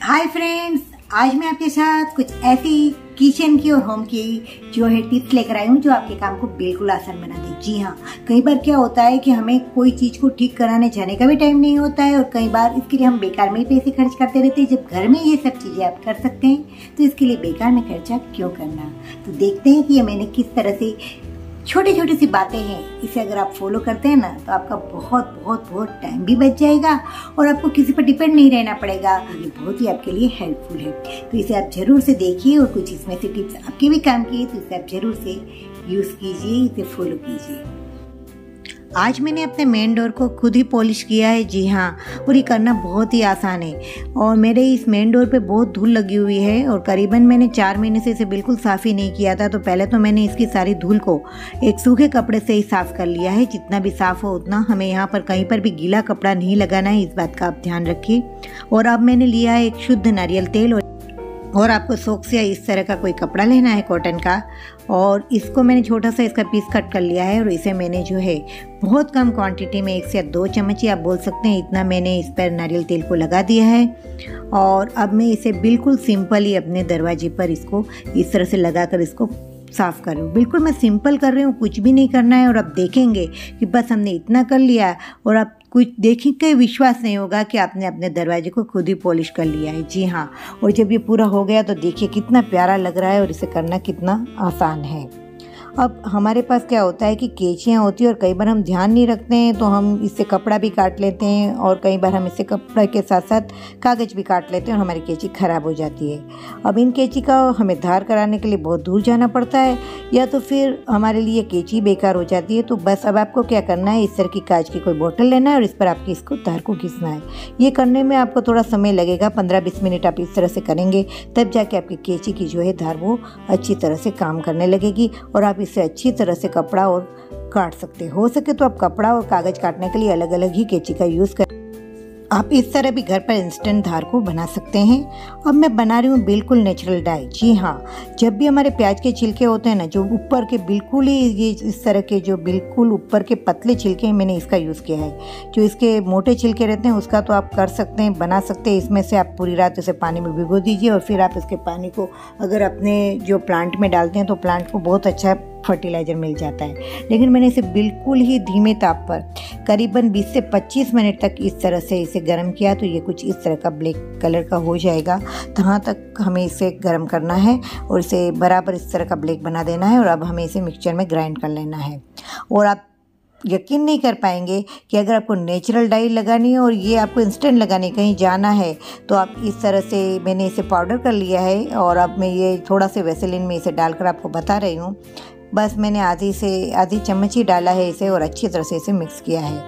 Hi friends, आज मैं आपके साथ कुछ ऐसी किचन की और होम की जो है टिप्स लेकर आई हूँ जो आपके काम को बिल्कुल आसान बना दे। जी हाँ, कई बार क्या होता है कि हमें कोई चीज को ठीक कराने जाने का भी टाइम नहीं होता है और कई बार इसके लिए हम बेकार में ही पैसे खर्च करते रहते हैं। जब घर में ये सब चीजें आप कर सकते हैं तो इसके लिए बेकार में खर्चा क्यों करना। तो देखते हैं कि ये मैंने किस तरह से छोटी छोटी सी बातें हैं, इसे अगर आप फॉलो करते हैं ना तो आपका बहुत बहुत बहुत टाइम भी बच जाएगा और आपको किसी पर डिपेंड नहीं रहना पड़ेगा। ये बहुत ही आपके लिए हेल्पफुल है, तो इसे आप जरूर से देखिए और कुछ इसमें से टिप्स आपके भी काम किए तो इसे आप जरूर से यूज कीजिए, इसे फॉलो कीजिए। आज मैंने अपने मेन डोर को खुद ही पॉलिश किया है। जी हाँ, और ये करना बहुत ही आसान है और मेरे इस मेन डोर पे बहुत धूल लगी हुई है और करीबन मैंने 4 महीने से इसे बिल्कुल साफ़ ही नहीं किया था। तो पहले तो मैंने इसकी सारी धूल को एक सूखे कपड़े से ही साफ़ कर लिया है। जितना भी साफ़ हो उतना, हमें यहाँ पर कहीं पर भी गीला कपड़ा नहीं लगाना है, इस बात का आप ध्यान रखिए। और अब मैंने लिया है एक शुद्ध नारियल तेल और आपको सॉक्स या इस तरह का कोई कपड़ा लेना है कॉटन का, और इसको मैंने छोटा सा इसका पीस कट कर लिया है और इसे मैंने जो है बहुत कम क्वांटिटी में 1 से 2 चम्मच ही आप बोल सकते हैं, इतना मैंने इस पर नारियल तेल को लगा दिया है। और अब मैं इसे बिल्कुल सिंपल ही अपने दरवाजे पर इसको इस तरह से लगाकर इसको साफ़ कर रही हूँ। बिल्कुल मैं सिंपल कर रही हूँ, कुछ भी नहीं करना है। और अब देखेंगे कि बस हमने इतना कर लिया और अब कुछ देख के विश्वास नहीं होगा कि आपने अपने दरवाजे को खुद ही पॉलिश कर लिया है। जी हाँ, और जब ये पूरा हो गया तो देखिए कितना प्यारा लग रहा है और इसे करना कितना आसान है। अब हमारे पास क्या होता है कि कैंचियाँ होती है और कई बार हम ध्यान नहीं रखते हैं तो हम इससे कपड़ा भी काट लेते हैं और कई बार हम इससे कपड़ा के साथ साथ कागज़ भी काट लेते हैं और हमारी कैंची ख़राब हो जाती है। अब इन कैंची का हमें धार कराने के लिए बहुत दूर जाना पड़ता है या तो फिर हमारे लिए कैंची बेकार हो जाती है। तो बस अब आपको क्या करना है, इस तरह की कांच की कोई बोतल लेना है और इस पर आपकी इसको धार को घिसना है। ये करने में आपको थोड़ा समय लगेगा, 15-20 मिनट आप इस तरह से करेंगे तब जाके आपकी कैंची की जो है धार वो अच्छी तरह से काम करने लगेगी और आप इसे अच्छी तरह से कपड़ा और काट सकते हो सके तो आप कपड़ा और कागज काटने के लिए अलग अलग ही कैंची का यूज़ करें। आप इस तरह भी घर पर इंस्टेंट धार को बना सकते हैं। अब मैं बना रही हूँ बिल्कुल नेचुरल डाई। जी हाँ, जब भी हमारे प्याज के छिलके होते हैं ना, जो ऊपर के बिल्कुल ही ये इस तरह के जो बिल्कुल ऊपर के पतले छिलके हैं, मैंने इसका यूज़ किया है। जो इसके मोटे छिलके रहते हैं उसका तो आप कर सकते हैं, बना सकते हैं। इसमें से आप पूरी रात उसे पानी में भिगो दीजिए और फिर आप इसके पानी को अगर अपने जो प्लांट में डालते हैं तो प्लांट को बहुत अच्छा फर्टिलाइज़र मिल जाता है। लेकिन मैंने इसे बिल्कुल ही धीमे ताप पर करीबन 20 से 25 मिनट तक इस तरह से इसे गर्म किया तो ये कुछ इस तरह का ब्लैक कलर का हो जाएगा। तहाँ तक हमें इसे गर्म करना है और इसे बराबर इस तरह का ब्लैक बना देना है और अब हमें इसे मिक्सचर में ग्राइंड कर लेना है। और आप यकीन नहीं कर पाएंगे कि अगर आपको नेचुरल डाई लगानी है और ये आपको इंस्टेंट लगानी, कहीं जाना है तो आप इस तरह से, मैंने इसे पाउडर कर लिया है और अब मैं ये थोड़ा से वैसेलिन में इसे डालकर आपको बता रही हूँ। बस मैंने आधी चम्मच ही डाला है इसे और अच्छी तरह से इसे मिक्स किया है।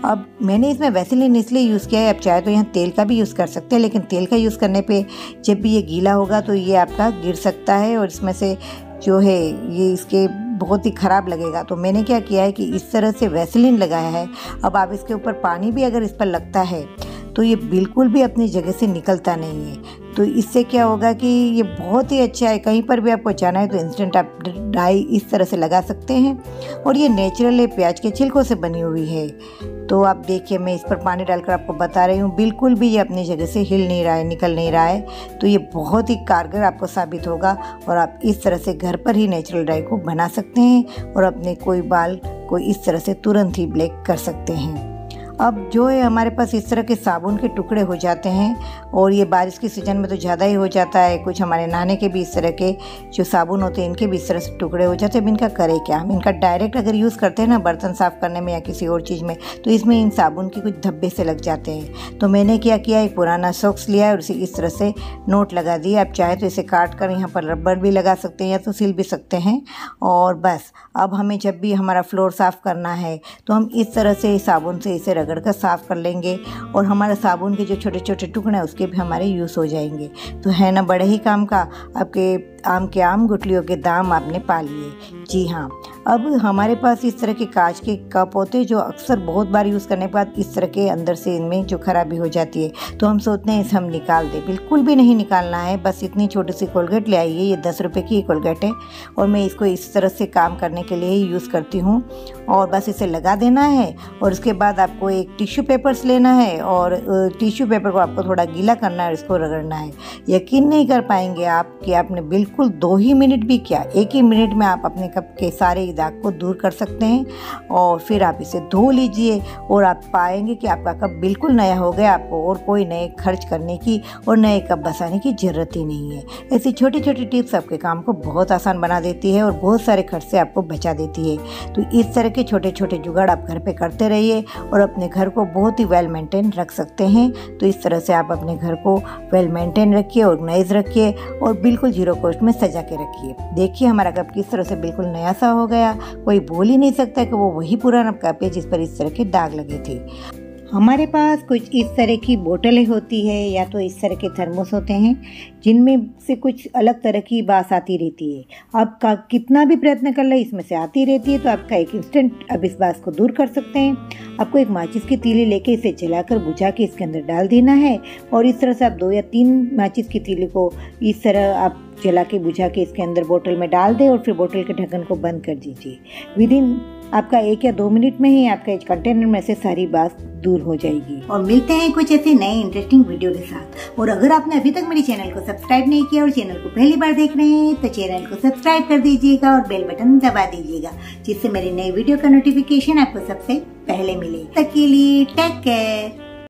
अब मैंने इसमें वैसेलिन इसलिए यूज़ किया है, आप चाहे तो यहाँ तेल का भी यूज़ कर सकते हैं, लेकिन तेल का यूज़ करने पे जब भी ये गीला होगा तो ये आपका गिर सकता है और इसमें से जो है ये इसके बहुत ही ख़राब लगेगा। तो मैंने क्या किया है कि इस तरह से वैसेलिन लगाया है। अब आप इसके ऊपर पानी भी अगर इस पर लगता है तो ये बिल्कुल भी अपनी जगह से निकलता नहीं है। तो इससे क्या होगा कि ये बहुत ही अच्छा है, कहीं पर भी आपको जाना है तो इंस्टेंट आप डाई इस तरह से लगा सकते हैं। और ये नेचुरल है, प्याज के छिलकों से बनी हुई है। तो आप देखिए, मैं इस पर पानी डालकर आपको बता रही हूँ, बिल्कुल भी ये अपनी जगह से हिल नहीं रहा है, निकल नहीं रहा है। तो ये बहुत ही कारगर आपको साबित होगा और आप इस तरह से घर पर ही नेचुरल डाई को बना सकते हैं और अपने कोई बाल को इस तरह से तुरंत ही ब्लैक कर सकते हैं। अब जो है हमारे पास इस तरह के साबुन के टुकड़े हो जाते हैं और ये बारिश के सीज़न में तो ज़्यादा ही हो जाता है। कुछ हमारे नहाने के भी इस तरह के जो साबुन होते हैं इनके भी इस तरह से टुकड़े हो जाते हैं। अब इनका करें क्या, हम इनका डायरेक्ट अगर यूज़ करते हैं ना बर्तन साफ़ करने में या किसी और चीज़ में तो इसमें इन साबुन के कुछ धब्बे से लग जाते हैं। तो मैंने क्या किया, एक पुराना सॉक्स लिया और उसे इस तरह से नोट लगा दिया। आप चाहे तो इसे काट कर यहाँ पर रबर भी लगा सकते हैं या तो सिल भी सकते हैं। और बस अब हमें जब भी हमारा फ्लोर साफ़ करना है तो हम इस तरह से साबुन से इसे रगड़ कर साफ़ कर लेंगे और हमारे साबुन के जो छोटे छोटे टुकड़े हैं उसके भी हमारे यूज़ हो जाएंगे। तो है ना बड़े ही काम का, आपके आम के आम गुठलियों के दाम आपने पा लिए। जी हाँ, अब हमारे पास इस तरह के कांच के कप होते हैं जो अक्सर बहुत बार यूज़ करने के बाद इस तरह के अंदर से इनमें जो खराबी हो जाती है, तो हम सोचते हैं इसे हम निकाल दें। बिल्कुल भी नहीं निकालना है। बस इतनी छोटी सी कोलगेट ले आइए, ये 10 रुपये की कोलगेट है और मैं इसको इस तरह से काम करने के लिए ही यूज़ करती हूँ। और बस इसे लगा देना है और उसके बाद आपको एक टिश्यू पेपर्स लेना है और टिश्यू पेपर को आपको थोड़ा गीला करना है और इसको रगड़ना है। यकीन नहीं कर पाएंगे आप कि आपने बिल्कुल 2 ही मिनट भी किया, 1 ही मिनट में आप अपने कप के सारे दाग को दूर कर सकते हैं। और फिर आप इसे धो लीजिए और आप पाएंगे कि आपका कप बिल्कुल नया हो गया। आपको और कोई नए खर्च करने की और नए कप बसाने की ज़रूरत ही नहीं है। ऐसी छोटी छोटी टिप्स आपके काम को बहुत आसान बना देती है और बहुत सारे खर्च से आपको बचा देती है। तो इस तरह के छोटे छोटे जुगाड़ आप घर पे करते रहिए और अपने घर को बहुत ही वेल मेंटेन रख सकते हैं। तो इस तरह से आप अपने घर को वेल मेंटेन रखिए, ऑर्गेनाइज रखिए और बिल्कुल जीरो कॉस्ट में सजा के रखिए। देखिए हमारा कप किस तरह से बिल्कुल नया सा हो गया। कोई बोल ही नहीं सकता कि वो वही पुराना कप है जिस पर इस तरह के दाग लगे थे। हमारे पास कुछ इस तरह की बोतलें होती है या तो इस तरह के थर्मोस होते हैं जिनमें से कुछ अलग तरह की बास आती रहती है। आपका कितना भी प्रयत्न कर ले इसमें से आती रहती है, तो आपका एक इंस्टेंट अब इस बास को दूर कर सकते हैं। आपको एक माचिस की तीली लेके इसे जलाकर बुझा के इसके अंदर डाल देना है और इस तरह से आप 2 या 3 माचिस की तीली को इस तरह आप जला के बुझा के इसके अंदर बोतल में डाल दें और फिर बोतल के ढक्कन को बंद कर दीजिए। विदिन आपका 1 या 2 मिनट में ही आपका इस कंटेनर में से सारी बास दूर हो जाएगी। और मिलते हैं कुछ ऐसे नए इंटरेस्टिंग वीडियो के साथ। और अगर आपने अभी तक मेरे चैनल को सब्सक्राइब नहीं किया और चैनल को पहली बार देख रहे हैं तो चैनल को सब्सक्राइब कर दीजिएगा और बेल बटन दबा दीजिएगा, जिससे मेरे नए वीडियो का नोटिफिकेशन आपको सबसे पहले मिले। तब तक के लिए टेक केयर।